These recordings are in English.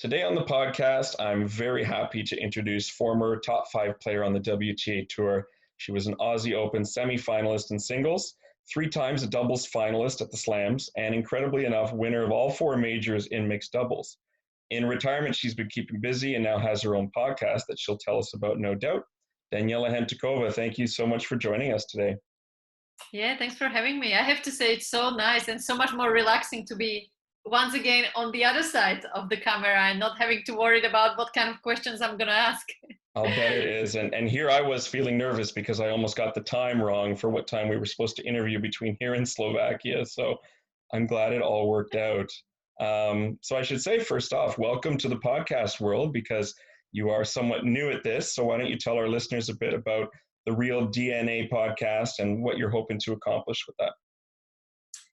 Today on the podcast, I'm very happy to introduce former top five player on the WTA Tour. She was an Aussie Open semi-finalist in singles, three times a doubles finalist at the Slams, and incredibly enough, winner of all four majors in mixed doubles. In retirement, she's been keeping busy and now has her own podcast that she'll tell us about, no doubt. Daniela Hantuchova, thank you so much for joining us today. Yeah, thanks for having me. I have to say it's so nice and so much more relaxing to be once again on the other side of the camera and not having to worry about what kind of questions I'm going to ask. I'll bet it is. And here I was feeling nervous because I almost got the time wrong for what time we were supposed to interview between here and Slovakia. So I'm glad it all worked out. So I should say, first off, welcome to the podcast world because you are somewhat new at this. So why don't you tell our listeners a bit about the Real DNA podcast and what you're hoping to accomplish with that?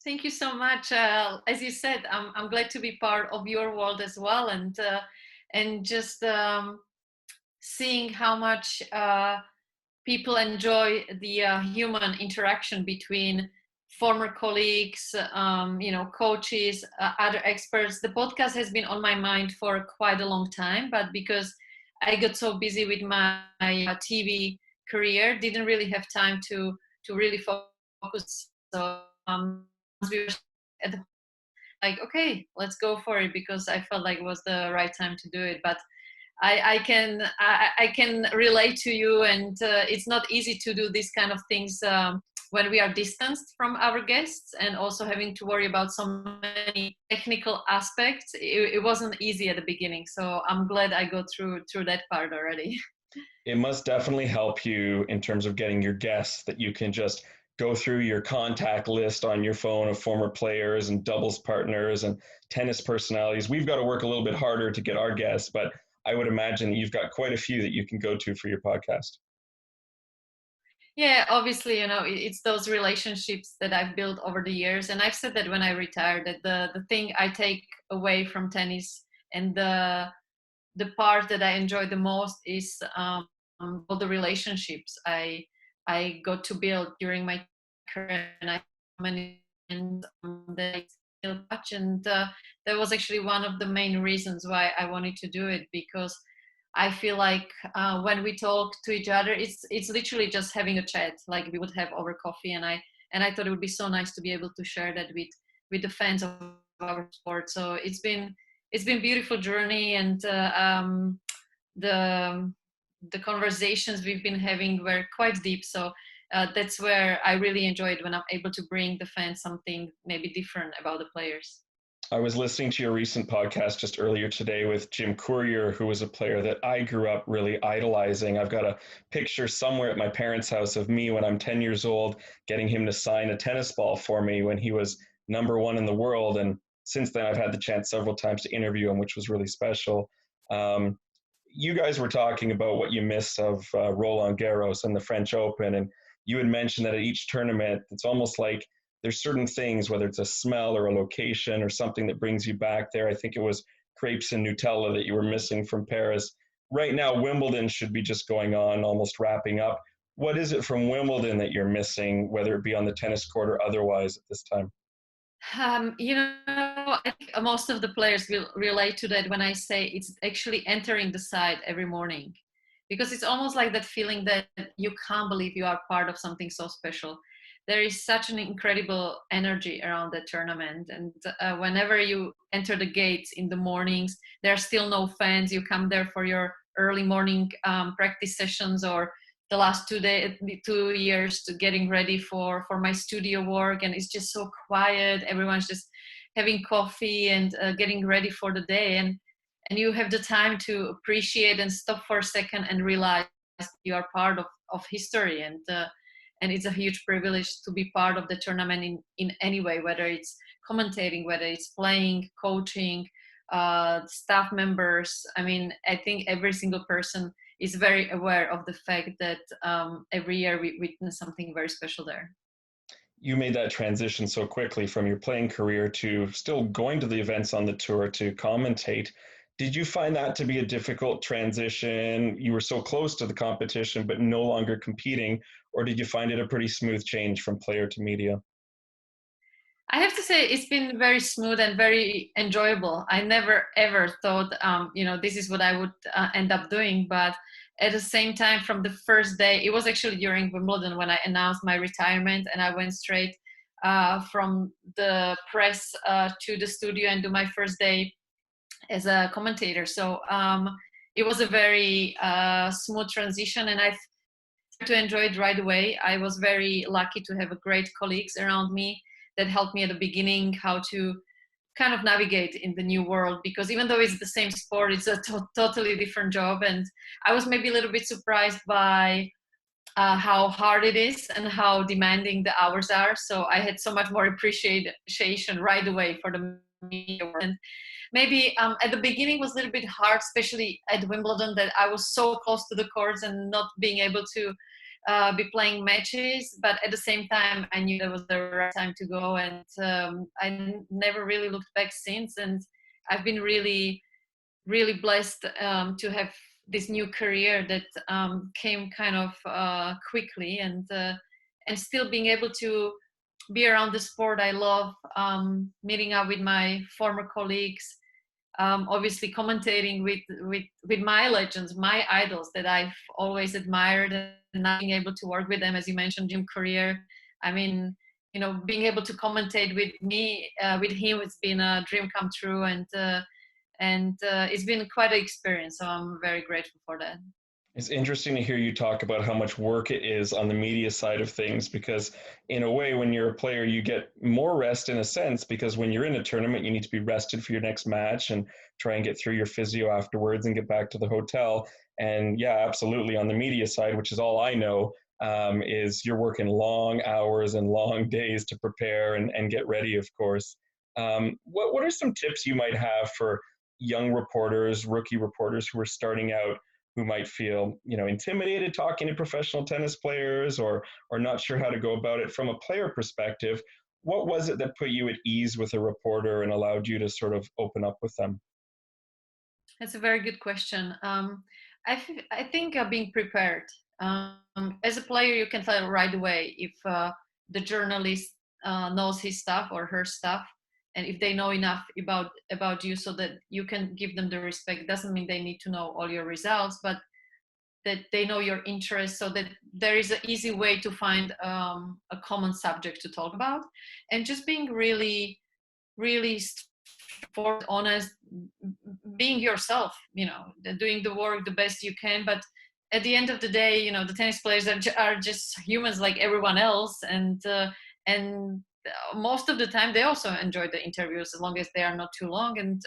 Thank you so much. As you said, I'm glad to be part of your world as well, and just seeing how much people enjoy the human interaction between former colleagues, coaches, other experts. The podcast has been on my mind for quite a long time, but because I got so busy with my TV career, didn't really have time to really focus. So we were at the, like, okay, let's go for it, because I felt like it was the right time to do it. But I can relate to you, and it's not easy to do these kind of things when we are distanced from our guests, and also having to worry about so many technical aspects. It wasn't easy at the beginning, so I'm glad I got through that part already. It must definitely help you in terms of getting your guests that you can just go through your contact list on your phone of former players and doubles partners and tennis personalities. We've got to work a little bit harder to get our guests, but I would imagine you've got quite a few that you can go to for your podcast. Yeah, obviously, it's those relationships that I've built over the years. And I've said that when I retired, that the thing I take away from tennis and the part that I enjoy the most is all the relationships I got to build during my career, and I many friends that I still touch, and that was actually one of the main reasons why I wanted to do it, because I feel like when we talk to each other, it's literally just having a chat, like we would have over coffee, and I thought it would be so nice to be able to share that with the fans of our sport. So it's been beautiful journey, and the conversations we've been having were quite deep. So that's where I really enjoy it, when I'm able to bring the fans something maybe different about the players. I was listening to your recent podcast just earlier today with Jim Courier, who was a player that I grew up really idolizing. I've got a picture somewhere at my parents' house of me when I'm 10 years old, getting him to sign a tennis ball for me when he was number one in the world. And since then, I've had the chance several times to interview him, which was really special. You guys were talking about what you miss of Roland Garros and the French Open, and you had mentioned that at each tournament, it's almost like there's certain things, whether it's a smell or a location or something that brings you back there. I think it was crepes and Nutella that you were missing from Paris. Right now, Wimbledon should be just going on, almost wrapping up. What is it from Wimbledon that you're missing, whether it be on the tennis court or otherwise at this time? I think most of the players will relate to that when I say it's actually entering the site every morning, because it's almost like that feeling that you can't believe you are part of something so special. There is such an incredible energy around the tournament, and whenever you enter the gates in the mornings, there are still no fans. You come there for your early morning practice sessions, or the last 2 years to getting ready for my studio work, and it's just so quiet. Everyone's just having coffee and getting ready for the day, and you have the time to appreciate and stop for a second and realize you are part of history, and it's a huge privilege to be part of the tournament in any way, whether it's commentating, whether it's playing, coaching, staff members. I mean, I think every single person is very aware of the fact that every year we witness something very special there. You made that transition so quickly from your playing career to still going to the events on the tour to commentate. Did you find that to be a difficult transition? You were so close to the competition, but no longer competing, or did you find it a pretty smooth change from player to media? I have to say it's been very smooth and very enjoyable. I never ever thought, this is what I would end up doing. But at the same time, from the first day, it was actually during Wimbledon when I announced my retirement, and I went straight from the press to the studio and do my first day as a commentator. So it was a very smooth transition, and I to enjoy it right away. I was very lucky to have great colleagues around me that helped me at the beginning how to kind of navigate in the new world, because even though it's the same sport, it's a totally different job. And I was maybe a little bit surprised by how hard it is and how demanding the hours are. So I had so much more appreciation right away for the media world. And maybe at the beginning was a little bit hard, especially at Wimbledon, that I was so close to the courts and not being able to be playing matches. But at the same time, I knew that was the right time to go, and I never really looked back since. And I've been really, really blessed to have this new career that came kind of quickly, and still being able to be around the sport I love, meeting up with my former colleagues, obviously commentating with my legends, my idols that I've always admired, and now being able to work with them, as you mentioned, Jim Courier. I mean, being able to commentate with him, it's been a dream come true, and it's been quite an experience. So I'm very grateful for that. It's interesting to hear you talk about how much work it is on the media side of things because, in a way, when you're a player, you get more rest in a sense because when you're in a tournament, you need to be rested for your next match and try and get through your physio afterwards and get back to the hotel. And yeah, absolutely. On the media side, which is all I know, is you're working long hours and long days to prepare and get ready, of course. What are some tips you might have for young reporters, rookie reporters who are starting out? Who might feel intimidated talking to professional tennis players or not sure how to go about it from a player perspective. What was it that put you at ease with a reporter and allowed you to sort of open up with them? That's a very good question. I think being prepared. As a player, you can tell right away if the journalist knows his stuff or her stuff, and if they know enough about you so that you can give them the respect. It doesn't mean they need to know all your results, but that they know your interests, so that there is an easy way to find a common subject to talk about, and just being really, really straightforward, honest, being yourself, doing the work the best you can. But at the end of the day, the tennis players are just humans like everyone else, and most of the time they also enjoy the interviews as long as they are not too long. And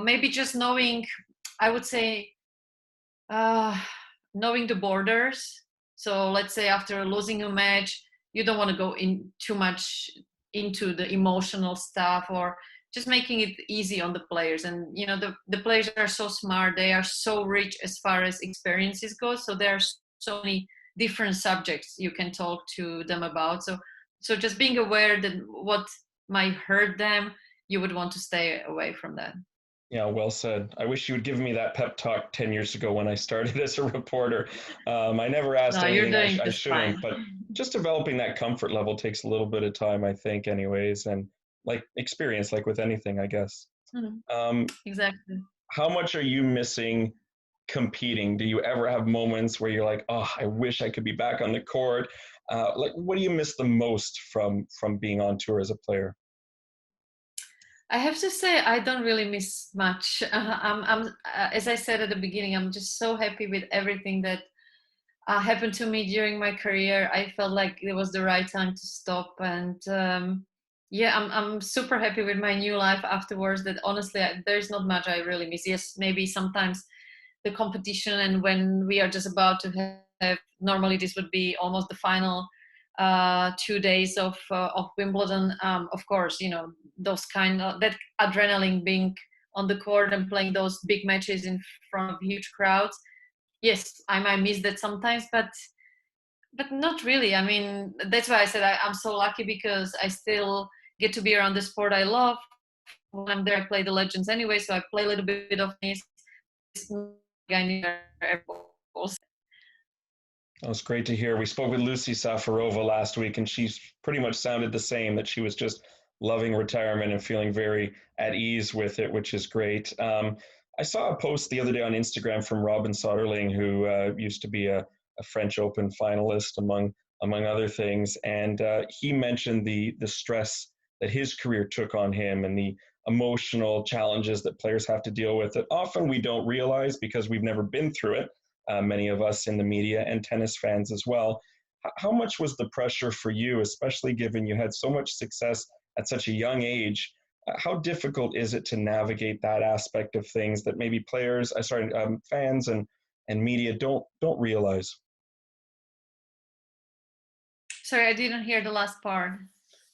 maybe just knowing, I would say, uh, knowing the borders. So let's say after losing a match, you don't want to go in too much into the emotional stuff, or just making it easy on the players. And the players are so smart, they are so rich as far as experiences go, so there are so many different subjects you can talk to them about. So just being aware that what might hurt them, you would want to stay away from that. Yeah, well said. I wish you would give me that pep talk 10 years ago when I started as a reporter. I never asked No, you're anything doing I just shouldn't, fine. but just developing that comfort level takes a little bit of time, I think, anyways, and like experience, like with anything, I guess. Mhm. Um, Exactly. how much are you missing competing? Do you ever have moments where you're like, oh, I wish I could be back on the court? Like, what do you miss the most from being on tour as a player? I have to say, I don't really miss much. As I said at the beginning, I'm just so happy with everything that happened to me during my career. I felt like it was the right time to stop, and yeah, I'm super happy with my new life afterwards. That honestly, there's not much I really miss. Yes, maybe sometimes the competition, and when we are just about to have, normally this would be almost the final 2 days of Wimbledon. Of course, those kind of that adrenaline, being on the court and playing those big matches in front of huge crowds. Yes, I might miss that sometimes, but not really. I mean, that's why I said I'm so lucky, because I still get to be around the sport I love. When I'm there, I play the legends anyway, so I play a little bit of tennis. It's not like I need That was great to hear. We spoke with Lucy Safarova last week, and she pretty much sounded the same, that she was just loving retirement and feeling very at ease with it, which is great. I saw a post the other day on Instagram from Robin Soderling, who used to be a French Open finalist, among other things, and he mentioned the stress that his career took on him and the emotional challenges that players have to deal with that often we don't realize because we've never been through it, many of us in the media and tennis fans as well. How much was the pressure for you, especially given you had so much success at such a young age? How difficult is it to navigate that aspect of things that maybe fans and media don't realize? Sorry, I didn't hear the last part.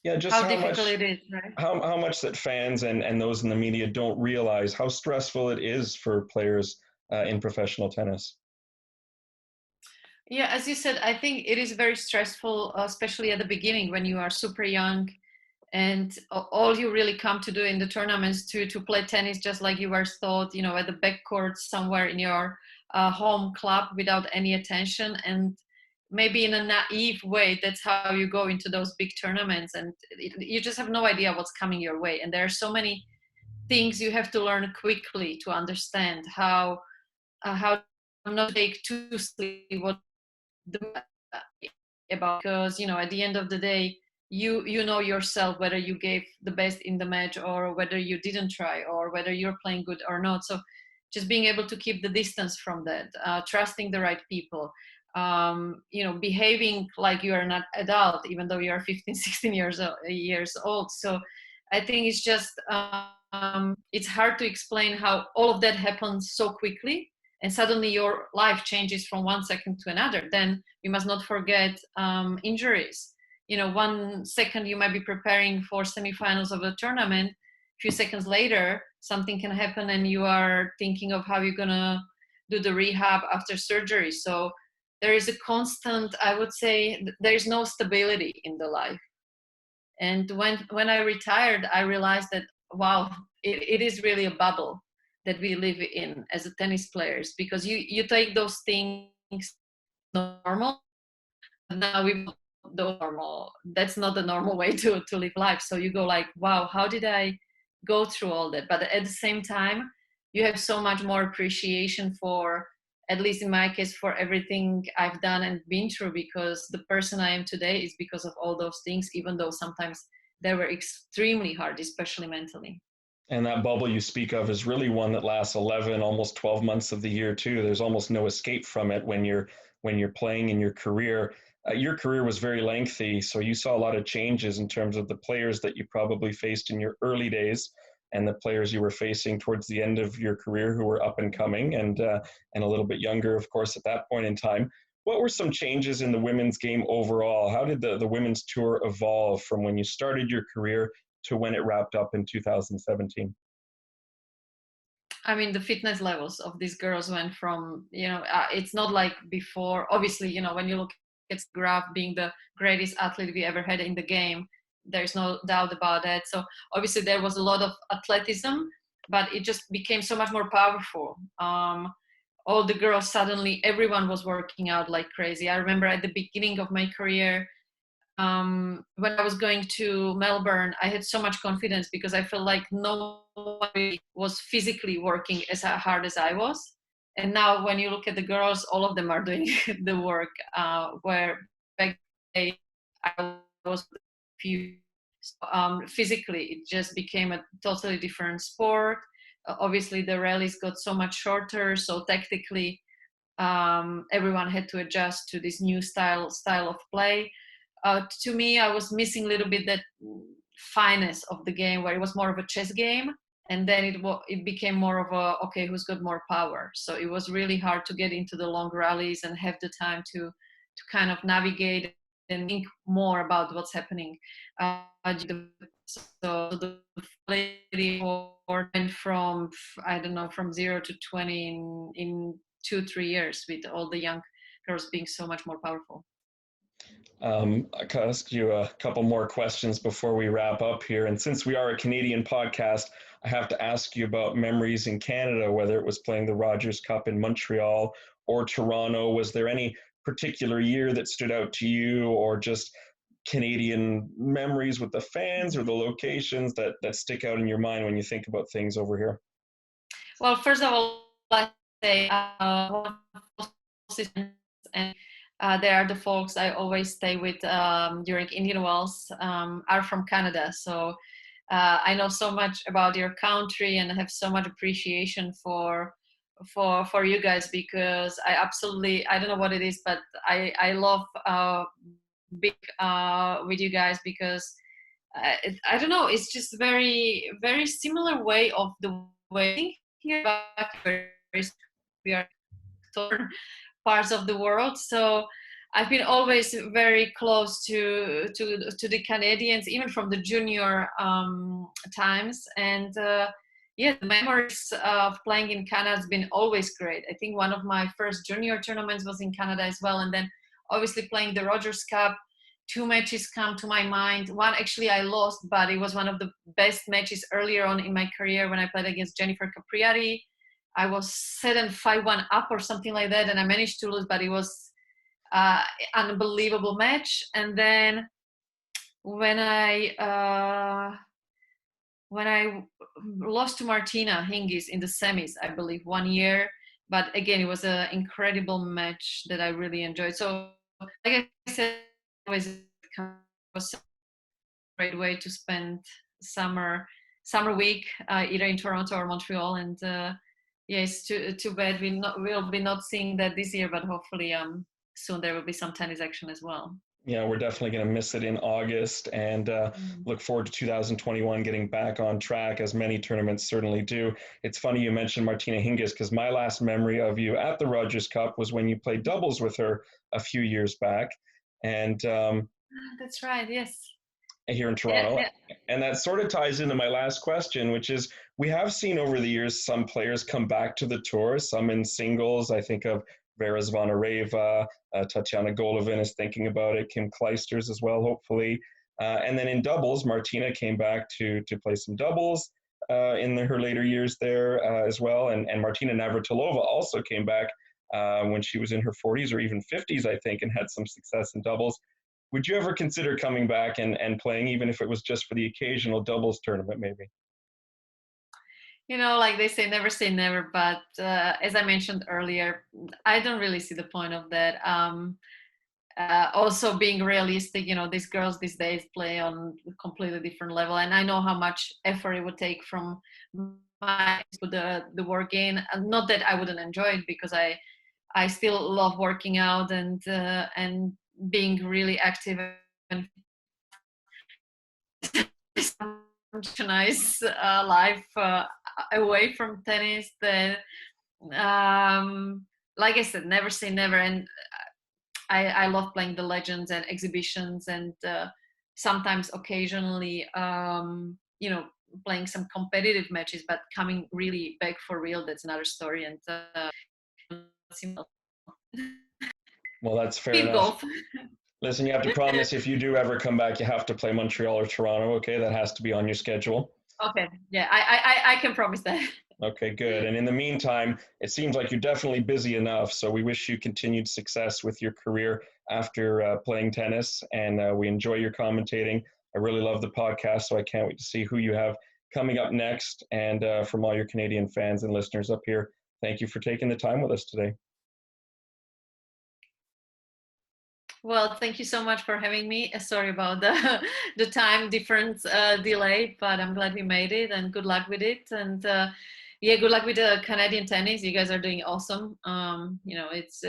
Yeah, just How difficult it is, right? how much that fans and those in the media don't realize how stressful it is for players in professional tennis. Yeah, as you said, I think it is very stressful, especially at the beginning when you are super young, and all you really come to do in the tournaments to play tennis just like you were taught, at the backcourt somewhere in your home club without any attention, and maybe in a naive way that's how you go into those big tournaments, and you just have no idea what's coming your way, and there are so many things you have to learn quickly to understand how not to take too seriously what the about, because at the end of the day you know yourself whether you gave the best in the match or whether you didn't try or whether you're playing good or not. So just being able to keep the distance from that, trusting the right people, behaving like you are not adult even though you are 15 16 years old. So I think it's just it's hard to explain how all of that happens so quickly and suddenly your life changes from 1 second to another. Then we must not forget injuries. 1 second you might be preparing for semifinals of a tournament. A few seconds later, something can happen, and you are thinking of how you're gonna do the rehab after surgery. So there is a constant, I would say, there is no stability in the life. And when I retired, I realized that wow, it is really a bubble that we live in as a tennis players, because you take those things normal. Now we the normal. That's not the normal way to live life. So you go like, wow, how did I go through all that? But at the same time, you have so much more appreciation for, at least in my case, for everything I've done and been through, because the person I am today is because of all those things, even though sometimes they were extremely hard, especially mentally. And that bubble you speak of is really one that lasts 11, almost 12 months of the year too. There's almost no escape from it when you're playing in your career. Your career was very lengthy, so you saw a lot of changes in terms of the players that you probably faced in your early days and the players you were facing towards the end of your career who were up and coming and a little bit younger, of course, at that point in time. What were some changes in the women's game overall? How did the women's tour evolve from when you started your career to when it wrapped up in 2017? I mean, the fitness levels of these girls went from, it's not like before. Obviously, when you look at Graf being the greatest athlete we ever had in the game, there's no doubt about that. So obviously there was a lot of athleticism, but it just became so much more powerful. All the girls, suddenly everyone was working out like crazy. I remember at the beginning of my career, when I was going to Melbourne, I had so much confidence because I felt like nobody was physically working as hard as I was. And now, when you look at the girls, all of them are doing the work. Where back then I was few. Physically, it just became a totally different sport. Obviously, the rallies got so much shorter. So tactically, everyone had to adjust to this new style of play. To me, I was missing a little bit that fineness of the game, where it was more of a chess game, and then it became more of a, okay, who's got more power. So it was really hard to get into the long rallies and have the time to kind of navigate and think more about what's happening. So the quality went from, I don't know, from 0 to 20 in 2 3 years, with all the young girls being so much more powerful. I can ask you a couple more questions before we wrap up here. And since we are a Canadian podcast, I have to ask you about memories in Canada, whether it was playing the Rogers Cup in Montreal or Toronto. Was there any particular year that stood out to you, or just Canadian memories with the fans or the locations that stick out in your mind when you think about things over here? Well, first of all, I say and they are the folks I always stay with during Indian Wells, are from Canada. So I know so much about your country and have so much appreciation for you guys, because I don't know what it is, but I love being with you guys, because I don't know, it's just very similar way of the way here, but we are torn parts of the world. So I've been always very close to the Canadians, even from the junior times. And yeah, the memories of playing in Canada has been always great. I think one of my first junior tournaments was in Canada as well, and then obviously playing the Rogers Cup. Two matches come to my mind. One actually I lost, but it was one of the best matches earlier on in my career when I played against Jennifer Capriati. I was 7-5-1 up or something like that, and I managed to lose, but it was unbelievable match. And then when I lost to Martina Hingis in the semis, I believe 1 year, but again, it was an incredible match that I really enjoyed. So like I said, it was a great way to spend summer week, either in Toronto or Montreal. And yeah, it's too bad we'll be not seeing that this year, but hopefully soon there will be some tennis action as well. Yeah, we're definitely going to miss it in August, and look forward to 2021 getting back on track, as many tournaments certainly do. It's funny you mentioned Martina Hingis, because my last memory of you at the Rogers Cup was when you played doubles with her a few years back, and that's right, yes, here in Toronto. yeah. And that sort of ties into my last question, which is, we have seen over the years some players come back to the tour, some in singles. I think of Vera Zvonareva, Tatiana Golovin is thinking about it, Kim Kleisters as well, hopefully. And then in doubles, Martina came back to play some doubles in her later years there as well. And Martina Navratilova also came back when she was in her 40s or even 50s, I think, and had some success in doubles. Would you ever consider coming back and playing, even if it was just for the occasional doubles tournament, maybe? Like they say never, but as I mentioned earlier, I don't really see the point of that. Also being realistic, these girls these days play on a completely different level, and I know how much effort it would take from the work in. Not that I wouldn't enjoy it, because I still love working out and being really active, and nice life away from tennis. That like I said, never say never. And I love playing the legends and exhibitions, and sometimes occasionally playing some competitive matches, but coming really back for real, that's another story. And Well, that's fair speed enough. golf. Listen, you have to promise, if you do ever come back, you have to play Montreal or Toronto. Okay, that has to be on your schedule. Okay, yeah, I can promise that. Okay, good. And in the meantime, it seems like you're definitely busy enough. So we wish you continued success with your career after playing tennis. And we enjoy your commentating. I really love the podcast. So I can't wait to see who you have coming up next. And from all your Canadian fans and listeners up here, thank you for taking the time with us today. Well, thank you so much for having me. Sorry about the time difference delay, but I'm glad we made it, and good luck with it. And yeah, good luck with the Canadian tennis. You guys are doing awesome. It's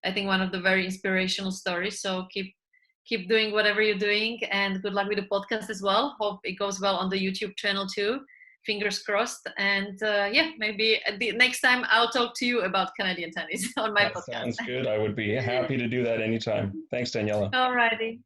I think one of the very inspirational stories. So keep doing whatever you're doing, and good luck with the podcast as well. Hope it goes well on the YouTube channel too. Fingers crossed. And yeah, maybe the next time I'll talk to you about Canadian tennis on my That podcast. sounds good. I would be happy to do that anytime. Thanks, Daniela. Alrighty.